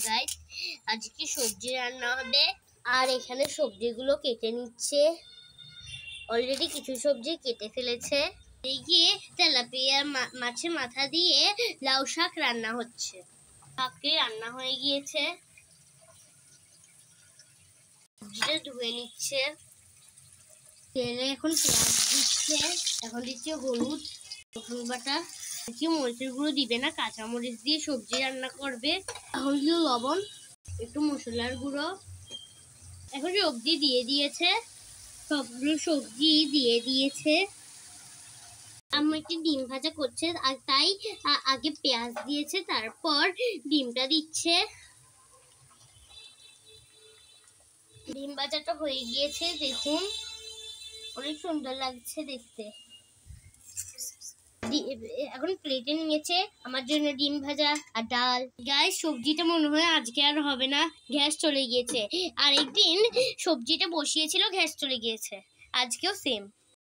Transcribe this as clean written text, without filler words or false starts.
Guys, আজকে সবজি রান্না হবে। আর এখানে সবজিগুলো কেটে নিচ্ছে। অলরেডি কিছু সবজি কেটে ফেলেছে। এদিকে তেলাপিয়া মাছের মাথা দিয়ে লাউ শাক রান্না হচ্ছে। শাকটি রান্না হয়ে গিয়েছে, সবজিটা ধুয়ে নিচ্ছে। তেলে এখন পেঁয়াজ দিচ্ছে, এখন দিচ্ছে হলুদ, রসুন বাটা, মরিচের গুঁড়ো দিবে না, কাঁচা মরিচ দিয়ে সবজি রান্না করবে। এখন দিল লবণ, একটু মশলার গুঁড়ো। এখন সবজি দিয়ে দিয়েছে, সবগুলো সবজি দিয়ে দিয়েছে। আম্মু একটি ডিম ভাজা করছে, আর তাই আগে পেঁয়াজ দিয়েছে, তারপর ডিমটা দিচ্ছে। ডিম ভাজাটা হয়ে গিয়েছে, দেখুন অনেক সুন্দর লাগছে দেখতে। এখন প্লেটে নিয়েছে আমার জন্য ডিম ভাজা আর ডাল। গাইস, সবজিটা মনে হয় আজকে আর হবে না, গ্যাস চলে গিয়েছে। আর একদিন সবজিটা বসিয়েছিল, গ্যাস চলে গিয়েছে। আজকেও সেম।